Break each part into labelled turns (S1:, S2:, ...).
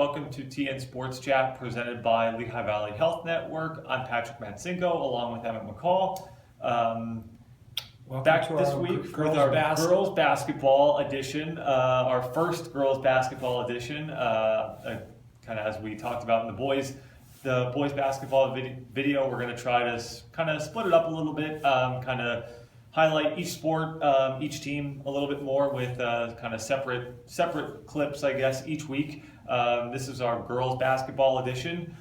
S1: Welcome to TnSportsChat presented by Lehigh Valley Health Network. I'm Patrick Matzinko along with Emmett McCall. Back this week with our girls basketball edition, our first girls basketball edition, kind of as we talked about in the boys basketball video. We're going to try to kind of split it up a little bit, kind of highlight each sport, each team a little bit more with kind of separate clips, I guess, each week. This is our girls basketball edition.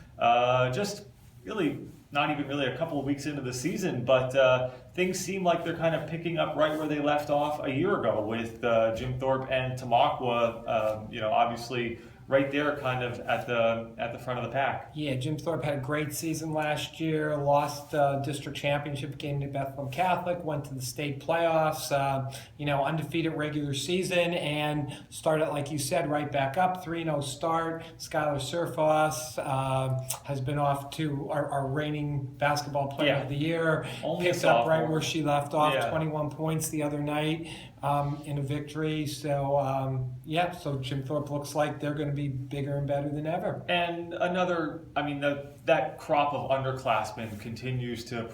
S1: Just really not even really a couple of weeks into the season, but things seem like they're kind of picking up right where they left off a year ago with Jim Thorpe and Tamaqua. Obviously right there, kind of at the front of the pack.
S2: Yeah, Jim Thorpe had a great season last year. Lost district championship game to Bethlehem Catholic. Went to the state playoffs. Undefeated regular season and started, like you said, right back up. 3-0 start. Skylar Surfoss has been off to our reigning basketball player of the year.
S1: Only
S2: picked up right where she left off.
S1: Yeah.
S2: 21 points the other night in a victory. So Jim Thorpe looks like they're going to be bigger and better than ever.
S1: And that crop of underclassmen continues to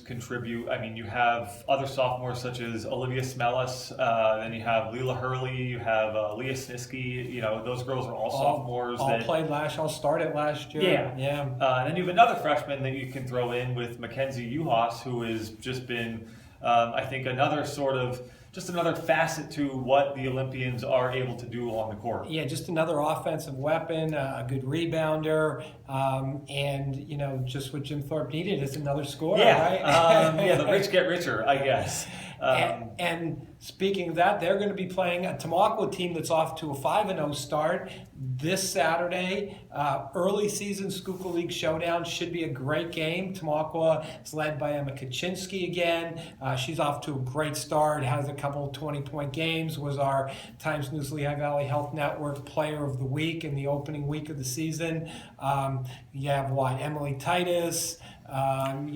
S1: contribute. I mean, you have other sophomores such as Olivia Smellis, then you have Leela Hurley, you have Leah Snisky. Those girls are all sophomores.
S2: All started last year.
S1: Yeah. And then you have another freshman that you can throw in with Mackenzie Uhas, who has just been, I think, another facet to what the Olympians are able to do on the court.
S2: Yeah, just another offensive weapon, a good rebounder, and just what Jim Thorpe needed is another scorer, right?
S1: The rich get richer, I guess.
S2: And speaking of that, they're going to be playing a Tamaqua team that's off to a 5-0 start this Saturday. Early season Schuylkill League showdown should be a great game. Tamaqua is led by Emma Kaczynski again. She's off to a great start, has a couple 20-point games, was our Times News Lehigh Valley Health Network Player of the Week in the opening week of the season. You have Emily Titus,
S1: Jen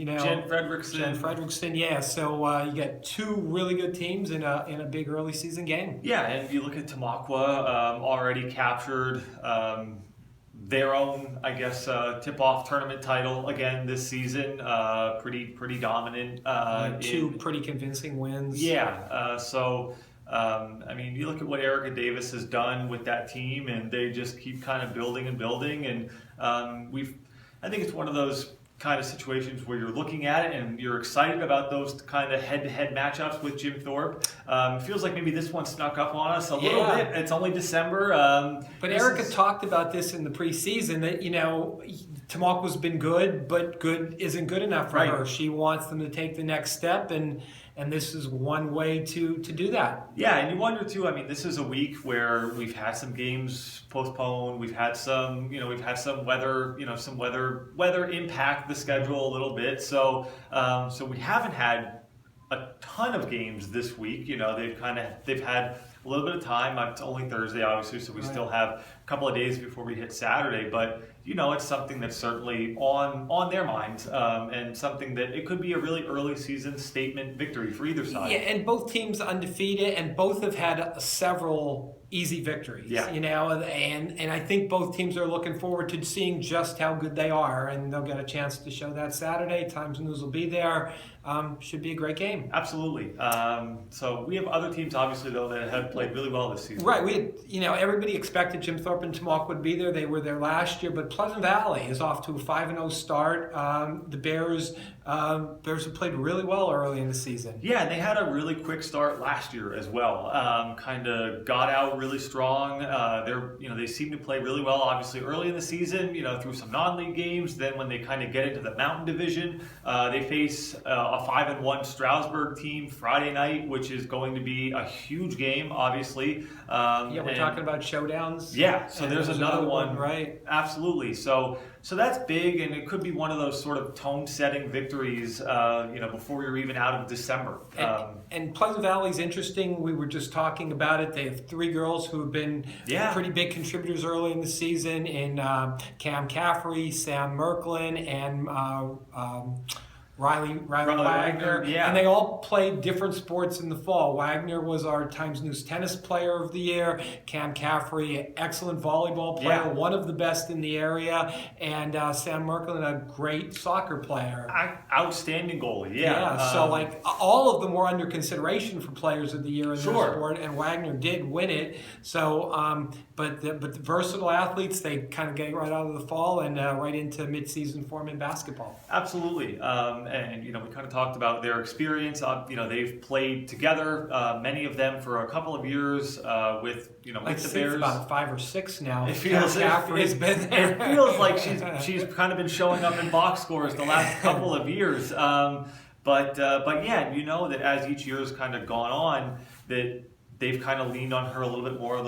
S2: Fredrickson, yeah. So you got two really good teams in a big early season game.
S1: Yeah, and if you look at Tamaqua, already captured their own, I guess, tip-off tournament title again this season. Pretty dominant.
S2: Two pretty convincing wins.
S1: Yeah. You look at what Erica Davis has done with that team, and they just keep kind of building and building. And I think it's one of those kind of situations where you're looking at it and you're excited about those kind of head-to-head matchups with Jim Thorpe. It feels like maybe this one snuck up on us a little bit. It's only December.
S2: But Erica talked about this in the preseason that, Tamaqua's been good, but good isn't good enough for her. She wants them to take the next step, and this is one way to do that.
S1: Yeah, and you wonder too. I mean, this is a week where we've had some games postponed. We've had some weather, weather impact the schedule a little bit. So we haven't had a ton of games this week. They've had a little bit of time. It's only Thursday, obviously, so we still have a couple of days before we hit Saturday. But it's something that's certainly on their minds, and something that it could be a really early season statement victory for either side.
S2: Yeah, and both teams undefeated, and both have had several easy victories.
S1: Yeah.
S2: And I think both teams are looking forward to seeing just how good they are, and they'll get a chance to show that Saturday. Times News will be there. Should be a great game.
S1: Absolutely. So we have other teams, obviously, though, that have played really well this season.
S2: Right. Everybody expected Jim Thorpe and Tamaqua would be there. They were there last year, but Pleasant Valley is off to a 5-0 start. The Bears have played really well early in the season.
S1: Yeah, and they had a really quick start last year as well. Kind of got out really strong. They seem to play really well, obviously, early in the season, through some non-league games. Then when they kind of get into the Mountain Division, they face a 5-1 Stroudsburg team Friday night, which is going to be a huge game, obviously.
S2: We're talking about showdowns.
S1: Yeah, so there's another one.
S2: Right.
S1: Absolutely. So that's big, and it could be one of those sort of tone-setting victories, before you're even out of December.
S2: And Pleasant Valley's interesting. We were just talking about it. They have three girls who have been pretty big contributors early in the season in Cam Caffrey, Sam Merklin, and Riley Wagner,
S1: yeah.
S2: and they all played different sports in the fall. Wagner was our Times News Tennis Player of the Year. Cam Caffrey, excellent volleyball player, one of the best in the area, and Sam Merklin, a great soccer player.
S1: Outstanding goalie,
S2: So like all of them were under consideration for Players of the Year in their sport, and Wagner did win it. So, but the versatile athletes, they kind of get right out of the fall and right into mid-season form in basketball.
S1: Absolutely. And, we kind of talked about their experience. They've played together, many of them for a couple of years with the Bears.
S2: About 5 or 6 now.
S1: It feels
S2: has been there.
S1: It feels like she's kind of been showing up in box scores the last couple of years. But that as each year has kind of gone on, that they've kind of leaned on her a little bit more.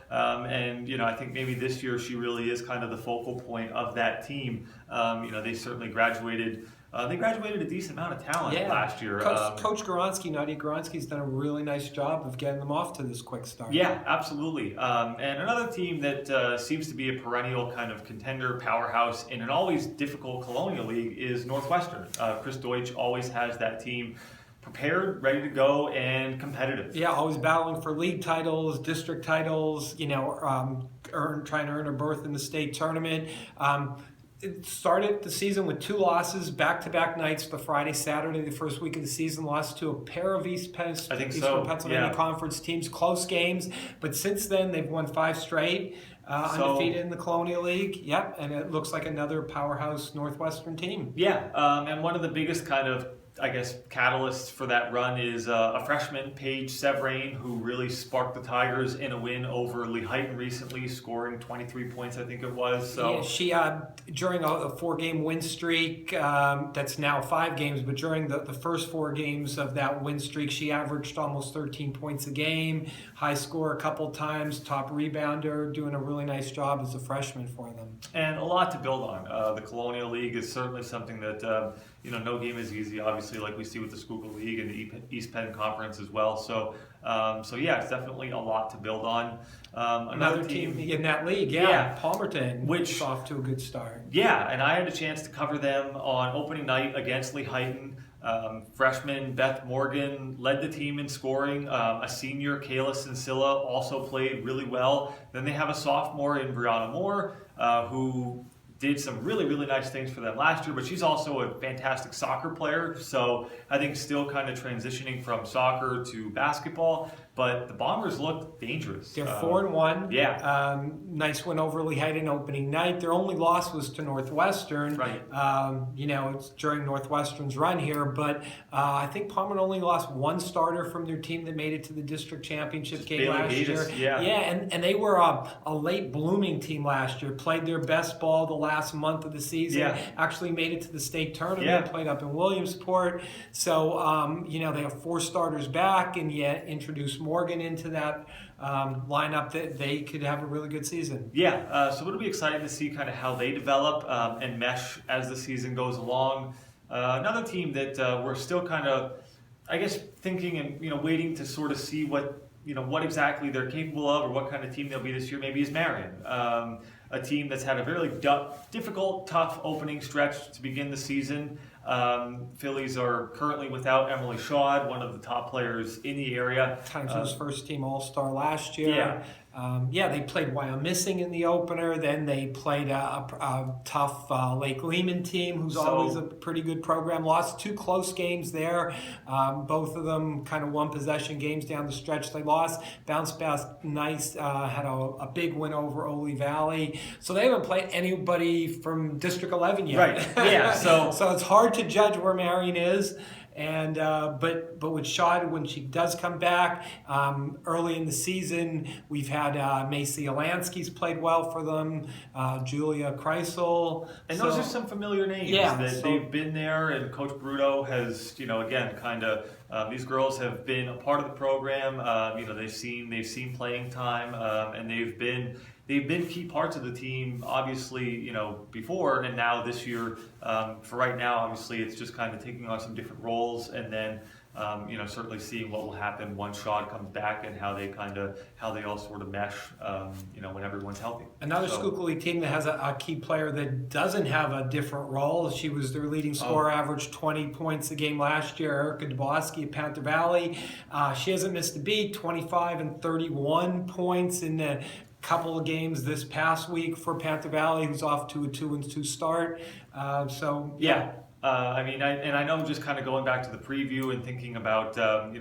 S1: And I think maybe this year she really is kind of the focal point of that team. They certainly graduated. They graduated a decent amount of talent last year.
S2: Coach Goronski, Nadia Goronski's done a really nice job of getting them off to this quick start.
S1: Yeah, absolutely. And another team that seems to be a perennial kind of contender, powerhouse in an always difficult Colonial League is Northwestern. Chris Deutsch always has that team prepared, ready to go, and competitive.
S2: Yeah, always battling for league titles, district titles, trying to earn a berth in the state tournament. It started the season with 2 losses, back-to-back nights, the Friday, Saturday, the first week of the season, lost to a pair of Eastern Pennsylvania Conference teams, close games. But since then, they've won 5 straight, undefeated in the Colonial League. Yep, and it looks like another powerhouse Northwestern team.
S1: Yeah, and one of the biggest kind of catalyst for that run is a freshman, Paige Severain, who really sparked the Tigers in a win over Lehigh recently, scoring 23 points, I think it was. So
S2: she during a 4-game win streak, that's now 5 games, but during the first 4 games of that win streak, she averaged almost 13 points a game, high score a couple times, top rebounder, doing a really nice job as a freshman for them.
S1: And a lot to build on. The Colonial League is certainly something that no game is easy, obviously, like we see with the Schuylkill League and the East Penn Conference as well. So it's definitely a lot to build on.
S2: Another team in that league, Palmerton, which is off to a good start.
S1: Yeah, and I had a chance to cover them on opening night against Lehigh. Freshman Beth Morgan led the team in scoring. A senior, Kayla Sincilla, also played really well. Then they have a sophomore in Brianna Moore, who did some really, really nice things for them last year, but she's also a fantastic soccer player. So I think still kind of transitioning from soccer to basketball. But the Bombers look dangerous.
S2: They're 4-1.
S1: Yeah.
S2: Nice win over Lehigh in opening night. Their only loss was to Northwestern.
S1: Right.
S2: It's during Northwestern's run here, but I think Palmer only lost 1 starter from their team that made it to the district championship game last year.
S1: Yeah.
S2: And they were a late blooming team last year. Played their best ball the last month of the season. Yeah. Actually made it to the state tournament.
S1: Yeah.
S2: Played up in Williamsport. So they have 4 starters back, and yet introduced Morgan into that lineup, that they could have a really good season.
S1: Yeah, so it'll be exciting to see kind of how they develop and mesh as the season goes along. Another team that we're still kind of, thinking and waiting to sort of see what exactly they're capable of or what kind of team they'll be this year maybe is Marion. A team that's had a very difficult, tough opening stretch to begin the season. Phillies are currently without Emily Shaw, one of the top players in the area.
S2: Times was first team All-Star last year. They played Wyomissing in the opener. Then they played a tough Lake Lehman team, who's always a pretty good program. Lost 2 close games there. Both of them kind of 1-possession games down the stretch. They lost, bounced back nice, had a big win over Lehigh Valley. So they haven't played anybody from District 11 yet.
S1: Right, yeah. So
S2: it's hard to judge where Marion is. And but with Shaw, when she does come back early in the season, we've had Macy Alansky's played well for them, Julia Kreisel.
S1: And those are some familiar names that they've been there, and Coach Bruto has, again, kind of these girls have been a part of the program. They've seen playing time, and they've been key parts of the team, obviously, before and now this year. For right now, obviously, it's just kind of taking on some different roles, and then certainly seeing what will happen once Shad comes back and how they all sort of mesh, when everyone's healthy.
S2: Another Schuylkill League team that has a key player that doesn't have a different role. She was their leading scorer, averaged 20 points a game last year. Erica Duboski at Panther Valley. She hasn't missed a beat, 25 and 31 points in the couple of games this past week for Panther Valley, who's off to a 2-2 start.
S1: I know just kind of going back to the preview and thinking about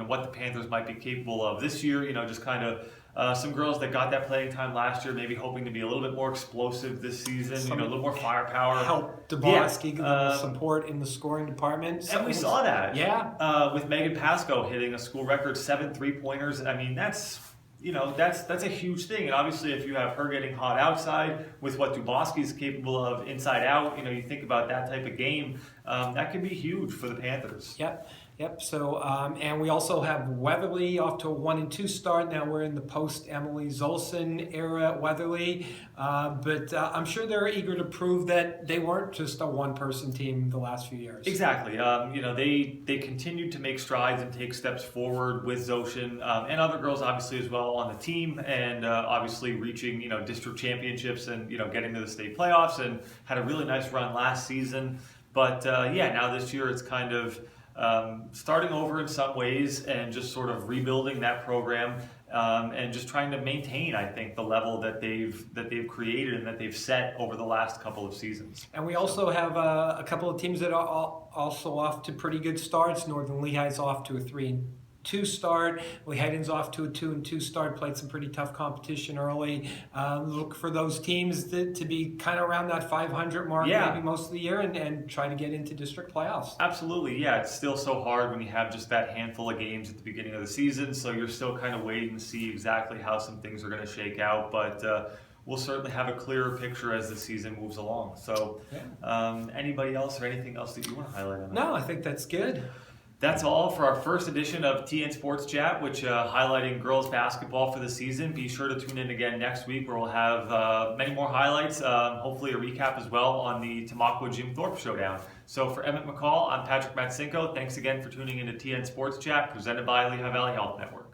S1: what the Panthers might be capable of this year. Just kind of some girls that got that playing time last year, maybe hoping to be a little bit more explosive this season. A little more firepower.
S2: Help Duboski get a little support in the scoring department.
S1: And we saw that.
S2: Yeah.
S1: With Megan Pascoe hitting a school record 7 3-pointers. I mean, that's a huge thing. And obviously, if you have her getting hot outside with what Duboski is capable of inside out, you think about that type of game, that can be huge for the Panthers.
S2: Yep. So, and we also have Weatherly off to a 1-2 start. Now we're in the post-Emily Zolson era at Weatherly. But I'm sure they're eager to prove that they weren't just a one-person team the last few years.
S1: Exactly. They continued to make strides and take steps forward with Zoshin and other girls, obviously, as well on the team. And obviously reaching, district championships and, getting to the state playoffs and had a really nice run last season. But, now this year it's kind of starting over in some ways and just sort of rebuilding that program and just trying to maintain, I think, the level that they've created and that they've set over the last couple of seasons.
S2: And we also have a couple of teams that are also off to pretty good starts. Northern Lehigh's off to a 3-2 start. Lehighton's off to a 2-2 start. Played some pretty tough competition early. Look for those teams to be kind of around that 500 mark maybe most of the year and try to get into district playoffs.
S1: Absolutely, yeah. It's still so hard when you have just that handful of games at the beginning of the season, so you're still kind of waiting to see exactly how some things are going to shake out, but we'll certainly have a clearer picture as the season moves along. So anybody else or anything else that you want to highlight on that?
S2: No, I think that's good.
S1: That's all for our first edition of TN Sports Chat, which highlighting girls basketball for the season. Be sure to tune in again next week where we'll have many more highlights, hopefully a recap as well on the Tamaqua Jim Thorpe Showdown. So for Emmett McCall, I'm Patrick Matsinko. Thanks again for tuning in to TN Sports Chat, presented by Lehigh Valley Health Network.